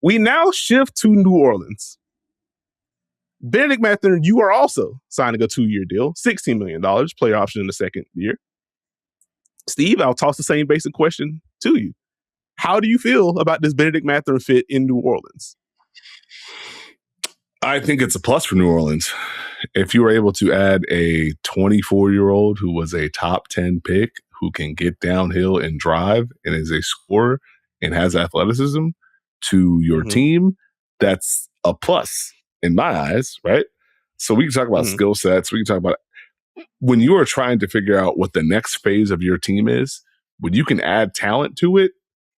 We now shift to New Orleans. Bennedict Mathurin, you are also signing a 2-year deal, $16 million, player option in the second year. Steve, I'll toss the same basic question to you. How do you feel about this Bennedict Mathurin fit in New Orleans? I think it's a plus for New Orleans. If you were able to add a 24-year-old who was a top 10 pick, who can get downhill and drive and is a scorer and has athleticism to your team, that's a plus in my eyes, right? So we can talk about skill sets. We can talk about when you are trying to figure out what the next phase of your team is, when you can add talent to it,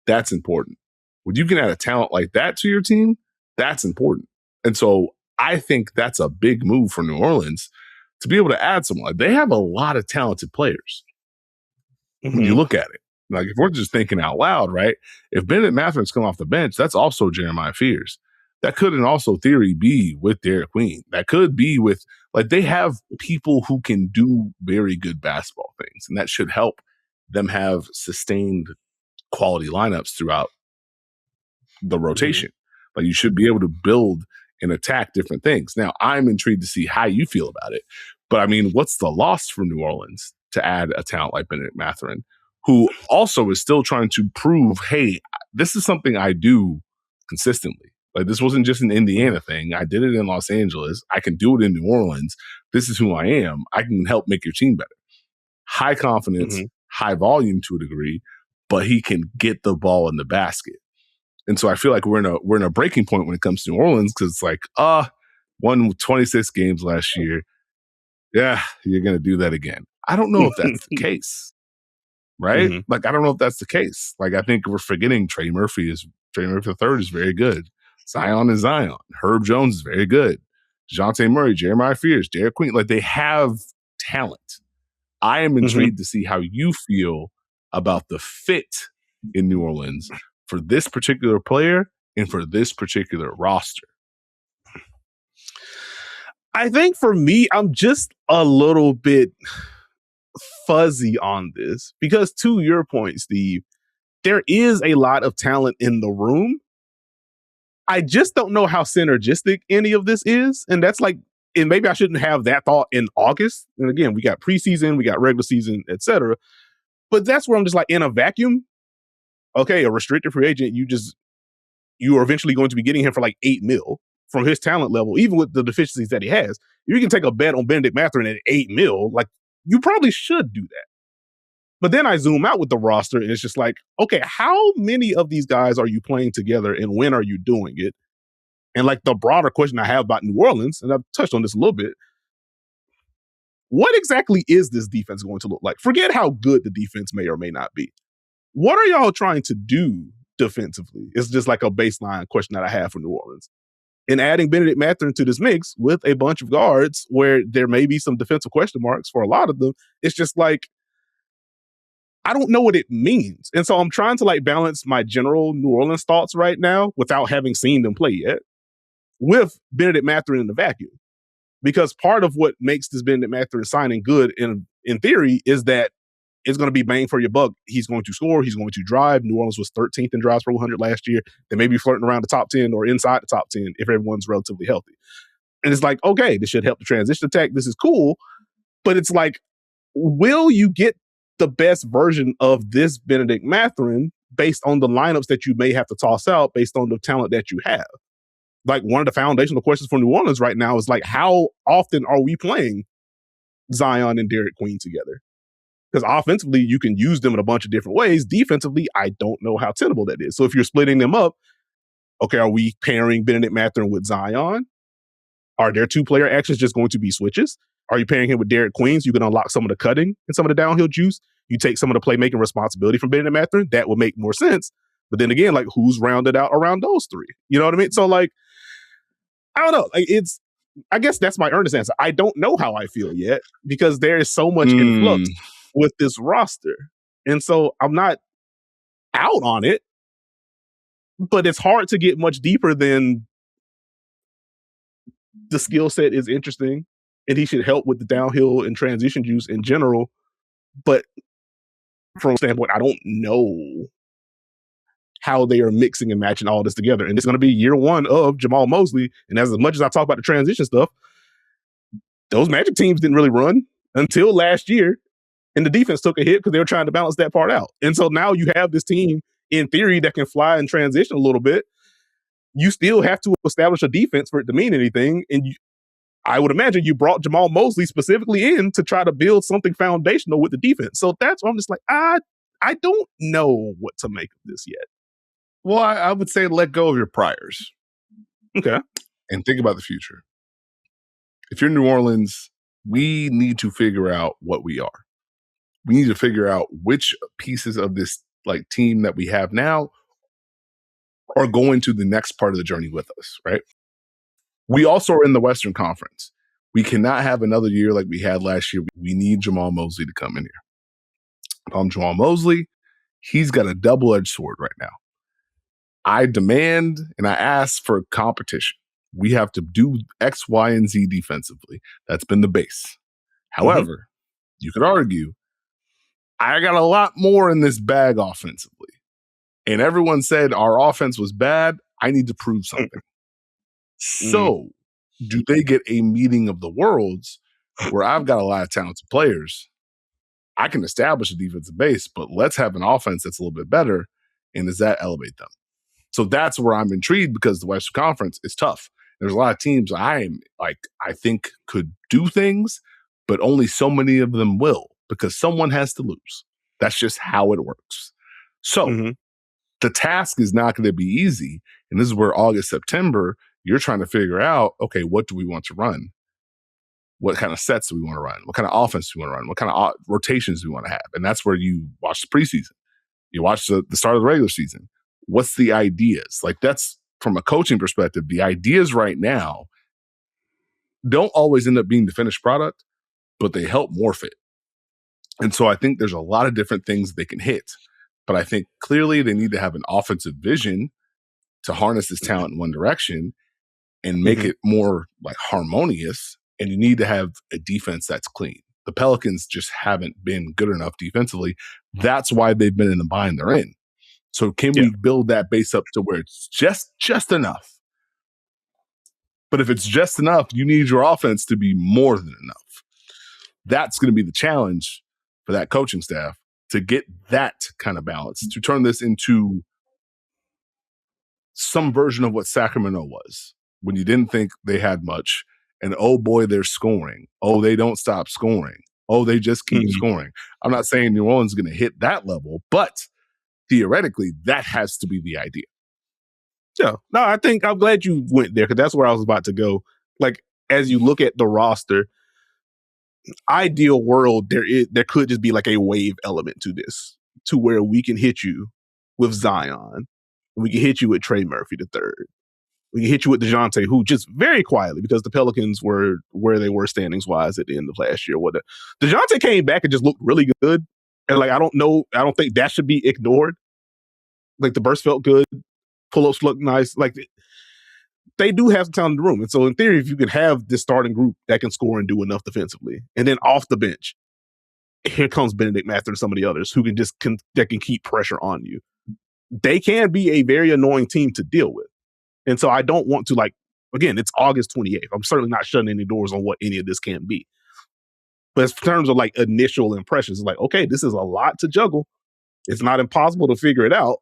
that's important. When you can add a talent like that to your team, that's important. And so I think that's a big move for New Orleans to be able to add someone. They have a lot of talented players. When you look at it, like if we're just thinking out loud, right? If Bennedict Mathurin's come off the bench, that's also Jeremiah Fears. That could in also theory be with Derek Queen. That could be with, like, they have people who can do very good basketball things, and that should help them have sustained quality lineups throughout the rotation. Like, you should be able to build and attack different things. Now, I'm intrigued to see how you feel about it. But I mean, what's the loss for New Orleans to add a talent like Bennedict Mathurin, who also is still trying to prove, hey, this is something I do consistently. Like, this wasn't just an Indiana thing. I did it in Los Angeles. I can do it in New Orleans. This is who I am. I can help make your team better. High confidence, high volume to a degree, but he can get the ball in the basket. And so I feel like we're in a breaking point when it comes to New Orleans, because it's like, won 26 games last year. Yeah, you're going to do that again. I don't know if that's the case, right? Like, I don't know if that's the case. Like, I think we're forgetting Trey Murphy III is very good. Zion is Zion. Herb Jones is very good. DeJounte Murray, Jeremiah Fears, Derek Queen. Like, they have talent. I am intrigued to see how you feel about the fit in New Orleans for this particular player and for this particular roster. I think for me, I'm just a little bit fuzzy on this because, to your point, Steve, there is a lot of talent in the room. I just don't know how synergistic any of this is. And that's like, and maybe I shouldn't have that thought in August. And again, we got preseason, we got regular season, etc. But that's where I'm just like, in a vacuum, okay, a restricted free agent, you are eventually going to be getting him for like $8 million from his talent level, even with the deficiencies that he has. You can take a bet on Bennedict Mathurin at $8 million. Like, you probably should do that. But then I zoom out with the roster, and it's just like, okay, how many of these guys are you playing together, and when are you doing it? And like, the broader question I have about New Orleans, and I've touched on this a little bit, what exactly is this defense going to look like? Forget how good the defense may or may not be. What are y'all trying to do defensively? It's just like a baseline question that I have for New Orleans. And adding Bennedict Mathurin to this mix with a bunch of guards where there may be some defensive question marks for a lot of them, it's just like, I don't know what it means. And so I'm trying to like balance my general New Orleans thoughts right now without having seen them play yet with Bennedict Mathurin in the vacuum. Because part of what makes this Bennedict Mathurin signing good in theory is that it's going to be bang for your buck. He's going to score. He's going to drive. New Orleans was 13th in drives per 100 last year. They may be flirting around the top 10 or inside the top 10 if everyone's relatively healthy. And it's like, okay, this should help the transition attack. This is cool. But it's like, will you get the best version of this Bennedict Mathurin based on the lineups that you may have to toss out based on the talent that you have? Like, one of the foundational questions for New Orleans right now is like, how often are we playing Zion and Derek Queen together? Because offensively, you can use them in a bunch of different ways. Defensively, I don't know how tenable that is. So if you're splitting them up, okay, are we pairing Bennedict Mathurin with Zion? Are their two-player actions just going to be switches? Are you pairing him with Derek Queen so you can unlock some of the cutting and some of the downhill juice? You take some of the playmaking responsibility from Bennedict Mathurin, that would make more sense. But then again, like, who's rounded out around those three? You know what I mean? So, like, I don't know. Like, I guess that's my earnest answer. I don't know how I feel yet because there is so much in flux with this roster. And so I'm not out on it, but it's hard to get much deeper than the skill set is interesting and he should help with the downhill and transition juice in general. But from a standpoint, I don't know how they are mixing and matching all this together. And it's going to be year one of Jamal Mosley. And as much as I talk about the transition stuff, those Magic teams didn't really run until last year. And the defense took a hit because they were trying to balance that part out. And so now you have this team, in theory, that can fly and transition a little bit. You still have to establish a defense for it to mean anything. And I would imagine you brought Jamal Mosley specifically in to try to build something foundational with the defense. So that's why I'm just like, I don't know what to make of this yet. Well, I would say let go of your priors. Okay. And think about the future. If you're New Orleans, we need to figure out what we are. We need to figure out which pieces of this like team that we have now are going to the next part of the journey with us, right? We also are in the Western Conference. We cannot have another year like we had last year. We need Jamal Mosley to come in here. If I'm Jamal Mosley, he's got a double-edged sword right now. I demand and I ask for competition. We have to do X, Y, and Z defensively. That's been the base. However, you could argue, I got a lot more in this bag offensively. And everyone said our offense was bad. I need to prove something. So, do they get a meeting of the worlds where I've got a lot of talented players? I can establish a defensive base, but let's have an offense that's a little bit better. And does that elevate them? So that's where I'm intrigued because the Western Conference is tough. There's a lot of teams I think could do things, but only so many of them will because someone has to lose. That's just how it works. So the task is not going to be easy. And this is where August, September, you're trying to figure out, okay, what do we want to run? What kind of sets do we want to run? What kind of offense do we want to run? What kind of rotations do we want to have? And that's where you watch the preseason. You watch the start of the regular season. What's the ideas? Like that's from a coaching perspective, the ideas right now don't always end up being the finished product, but they help morph it. And so I think there's a lot of different things they can hit. But I think clearly they need to have an offensive vision to harness this talent in one direction and make it more like harmonious. And you need to have a defense that's clean. The Pelicans just haven't been good enough defensively. That's why they've been in the bind they're in. So can we build that base up to where it's just enough? But if it's just enough, you need your offense to be more than enough. That's going to be the challenge for that coaching staff to get that kind of balance, to turn this into some version of what Sacramento was when you didn't think they had much. And oh boy, they're scoring. Oh, they don't stop scoring. Oh, they just keep scoring. I'm not saying New Orleans is going to hit that level, but theoretically, that has to be the idea. Yeah. No, I think I'm glad you went there because that's where I was about to go. Like, as you look at the roster, ideal world, there could just be like a wave element to this, to where we can hit you with Zion. We can hit you with Trey Murphy III. We can hit you with DeJounte, who just very quietly, because the Pelicans were where they were standings-wise at the end of last year. DeJounte came back and just looked really good. And like, I don't think that should be ignored. Like the burst felt good. Pull-ups look nice. Like they do have some talent in the room. And so in theory, if you can have this starting group that can score and do enough defensively, and then off the bench, here comes Bennedict Mathurin and some of the others who that can keep pressure on you. They can be a very annoying team to deal with. And so I don't want to again, it's August 28th. I'm certainly not shutting any doors on what any of this can be. But in terms of like initial impressions, it's like, okay, this is a lot to juggle. It's not impossible to figure it out,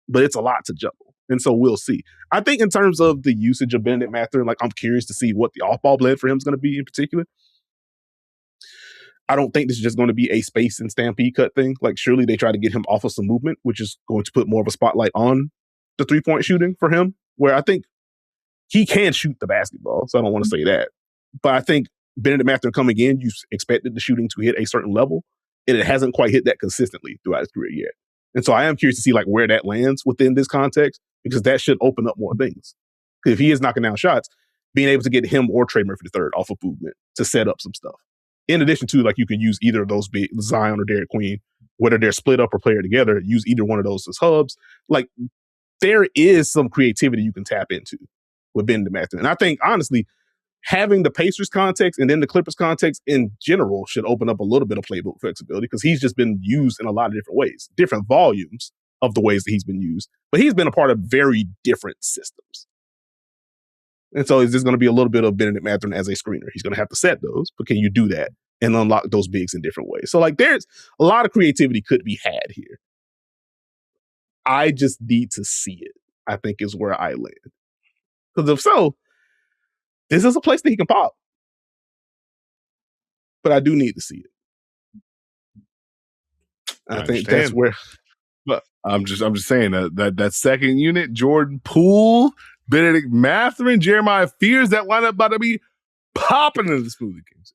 but it's a lot to juggle. And so we'll see. I think in terms of the usage of Bennedict Mathurin, I'm curious to see what the off-ball blend for him is going to be in particular. I don't think this is just going to be a space and stampede cut thing. Like, surely they try to get him off of some movement, which is going to put more of a spotlight on the three-point shooting for him, where I think he can shoot the basketball. So I don't want to say that. But I think Bennedict Mathurin coming in, you expected the shooting to hit a certain level, and it hasn't quite hit that consistently throughout his career yet. And so I am curious to see where that lands within this context, because that should open up more things. If he is knocking down shots, being able to get him or Trey Murphy III off of movement to set up some stuff. In addition to, you can use either of those, be Zion or Derek Queen, whether they're split up or player together, use either one of those as hubs. There is some creativity you can tap into with Bennedict Mathurin. And I think, honestly, having the Pacers context and then the Clippers context in general should open up a little bit of playbook flexibility, because he's just been used in a lot of different ways, different volumes of the ways that he's been used. But he's been a part of very different systems. And so is this going to be a little bit of Bennedict Mathurin as a screener? He's going to have to set those, but can you do that and unlock those bigs in different ways? So like there's a lot of creativity could be had here. I just need to see it, I think is where I land. Because if so, this is a place that he can pop. But I do need to see it. I think that's where. But I'm just saying that second unit, Jordan Poole, Bennedict Mathurin, Jeremiah Fears, that lineup about to be popping in the Smoothie Kings.